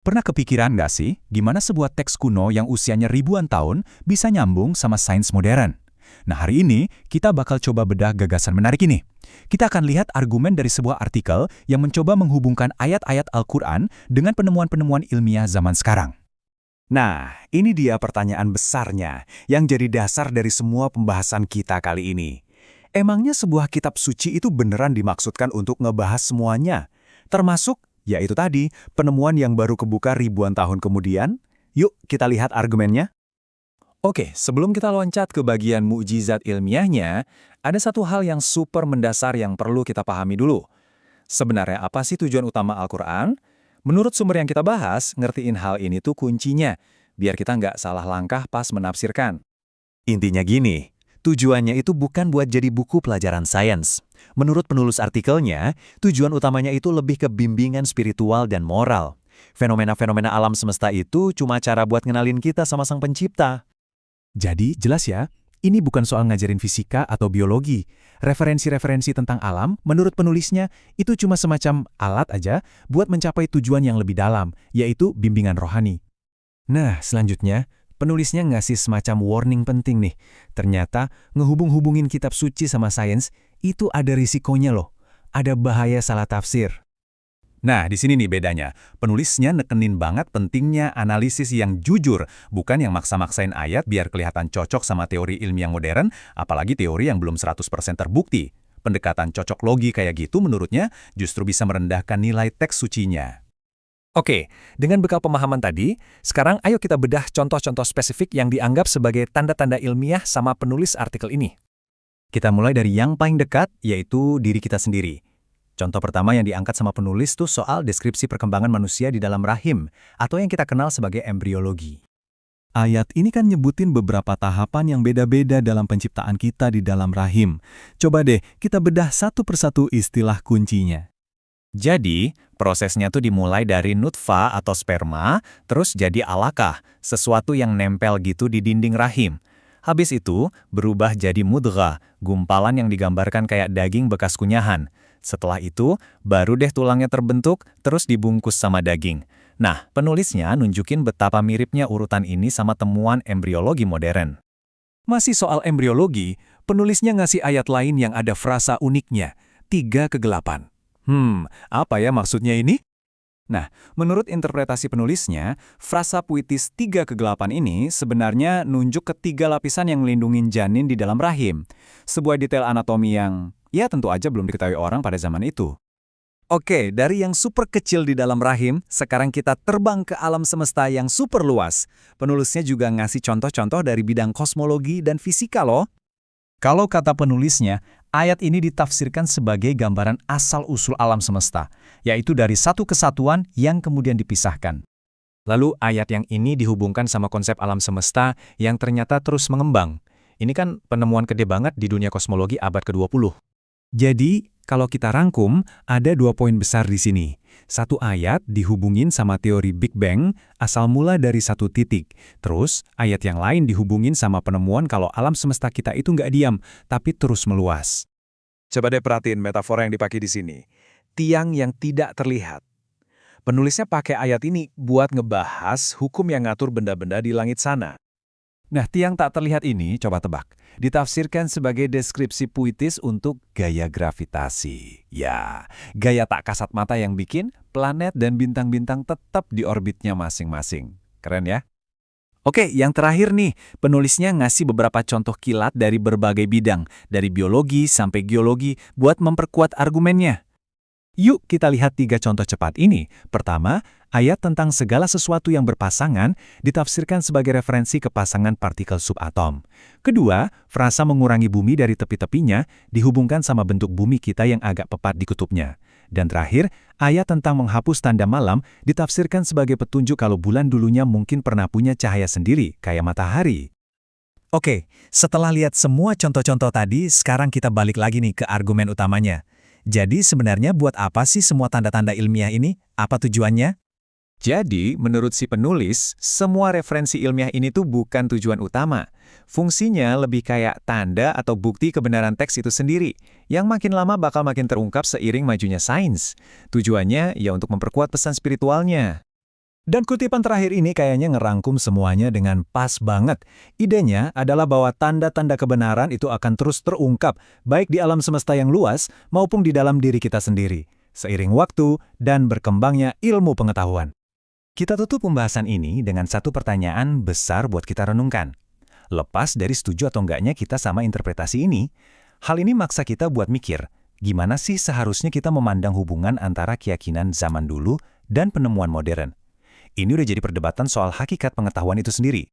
Pernah kepikiran nggak sih, gimana sebuah teks kuno yang usianya ribuan tahun bisa nyambung sama sains modern? Nah, hari ini kita bakal coba bedah gagasan menarik ini. Kita akan lihat argumen dari sebuah artikel yang mencoba menghubungkan ayat-ayat Al-Quran dengan penemuan-penemuan ilmiah zaman sekarang. Nah, ini dia pertanyaan besarnya yang jadi dasar dari semua pembahasan kita kali ini. Emangnya sebuah kitab suci itu beneran dimaksudkan untuk ngebahas semuanya? Termasuk, yaitu tadi, penemuan yang baru kebuka ribuan tahun kemudian? Yuk, kita lihat argumennya. Oke, sebelum kita loncat ke bagian mukjizat ilmiahnya, ada satu hal yang super mendasar yang perlu kita pahami dulu. Sebenarnya apa sih tujuan utama Al-Quran? Menurut sumber yang kita bahas, ngertiin hal ini tuh kuncinya, biar kita nggak salah langkah pas menafsirkan. Intinya gini, tujuannya itu bukan buat jadi buku pelajaran sains. Menurut penulis artikelnya, tujuan utamanya itu lebih ke bimbingan spiritual dan moral. Fenomena-fenomena alam semesta itu cuma cara buat ngenalin kita sama Sang Pencipta. Jadi, jelas ya, ini bukan soal ngajarin fisika atau biologi. Referensi-referensi tentang alam, menurut penulisnya, itu cuma semacam alat aja buat mencapai tujuan yang lebih dalam, yaitu bimbingan rohani. Nah, selanjutnya, penulisnya ngasih semacam warning penting nih. Ternyata, ngehubung-hubungin kitab suci sama sains, itu ada risikonya loh. Ada bahaya salah tafsir. Nah, di sini nih bedanya. Penulisnya nekenin banget pentingnya analisis yang jujur, bukan yang maksa-maksain ayat biar kelihatan cocok sama teori ilmiah modern, apalagi teori yang belum 100% terbukti. Pendekatan cocok logi kayak gitu menurutnya justru bisa merendahkan nilai teks sucinya. Oke, dengan bekal pemahaman tadi, sekarang ayo kita bedah contoh-contoh spesifik yang dianggap sebagai tanda-tanda ilmiah sama penulis artikel ini. Kita mulai dari yang paling dekat, yaitu diri kita sendiri. Contoh pertama yang diangkat sama penulis tuh soal deskripsi perkembangan manusia di dalam rahim, atau yang kita kenal sebagai embriologi. Ayat ini kan nyebutin beberapa tahapan yang beda-beda dalam penciptaan kita di dalam rahim. Coba deh, kita bedah satu persatu istilah kuncinya. Jadi, prosesnya tuh dimulai dari nutfah atau sperma, terus jadi alaqah, sesuatu yang nempel gitu di dinding rahim. Habis itu, berubah jadi mudghah, gumpalan yang digambarkan kayak daging bekas kunyahan. Setelah itu, baru deh tulangnya terbentuk, terus dibungkus sama daging. Nah, penulisnya nunjukin betapa miripnya urutan ini sama temuan embriologi modern. Masih soal embriologi, penulisnya ngasih ayat lain yang ada frasa uniknya, 3/8. Apa ya maksudnya ini? Nah, menurut interpretasi penulisnya, frasa puitis 3/8 ini sebenarnya nunjuk ketiga lapisan yang melindungi janin di dalam rahim. Sebuah detail anatomi yang, ya tentu aja belum diketahui orang pada zaman itu. Oke, dari yang super kecil di dalam rahim, sekarang kita terbang ke alam semesta yang super luas. Penulisnya juga ngasih contoh-contoh dari bidang kosmologi dan fisika loh. Kalau kata penulisnya, ayat ini ditafsirkan sebagai gambaran asal-usul alam semesta, yaitu dari satu kesatuan yang kemudian dipisahkan. Lalu ayat yang ini dihubungkan sama konsep alam semesta yang ternyata terus mengembang. Ini kan penemuan gede banget di dunia kosmologi abad ke-20. Jadi, kalau kita rangkum, ada 2 poin besar di sini. Satu ayat dihubungin sama teori Big Bang, asal mula dari satu titik. Terus, ayat yang lain dihubungin sama penemuan kalau alam semesta kita itu nggak diam, tapi terus meluas. Coba deh perhatiin metafora yang dipakai di sini. Tiang yang tidak terlihat. Penulisnya pakai ayat ini buat ngebahas hukum yang ngatur benda-benda di langit sana. Nah, tiang tak terlihat ini, coba tebak, ditafsirkan sebagai deskripsi puitis untuk gaya gravitasi. Ya, gaya tak kasat mata yang bikin planet dan bintang-bintang tetap di orbitnya masing-masing. Keren ya? Oke, yang terakhir nih, penulisnya ngasih beberapa contoh kilat dari berbagai bidang, dari biologi sampai geologi, buat memperkuat argumennya. Yuk kita lihat 3 contoh cepat ini. Pertama, ayat tentang segala sesuatu yang berpasangan ditafsirkan sebagai referensi ke pasangan partikel subatom. Kedua, frasa mengurangi bumi dari tepi-tepinya dihubungkan sama bentuk bumi kita yang agak pepat di kutubnya. Dan terakhir, ayat tentang menghapus tanda malam ditafsirkan sebagai petunjuk kalau bulan dulunya mungkin pernah punya cahaya sendiri, kayak matahari. Oke, setelah lihat semua contoh-contoh tadi, sekarang kita balik lagi nih ke argumen utamanya. Jadi sebenarnya buat apa sih semua tanda-tanda ilmiah ini? Apa tujuannya? Jadi, menurut si penulis, semua referensi ilmiah ini tuh bukan tujuan utama. Fungsinya lebih kayak tanda atau bukti kebenaran teks itu sendiri, yang makin lama bakal makin terungkap seiring majunya sains. Tujuannya ya untuk memperkuat pesan spiritualnya. Dan kutipan terakhir ini kayaknya ngerangkum semuanya dengan pas banget. Idenya adalah bahwa tanda-tanda kebenaran itu akan terus terungkap, baik di alam semesta yang luas maupun di dalam diri kita sendiri, seiring waktu dan berkembangnya ilmu pengetahuan. Kita tutup pembahasan ini dengan satu pertanyaan besar buat kita renungkan. Lepas dari setuju atau enggaknya kita sama interpretasi ini, hal ini maksa kita buat mikir, gimana sih seharusnya kita memandang hubungan antara keyakinan zaman dulu dan penemuan modern. Ini udah jadi perdebatan soal hakikat pengetahuan itu sendiri.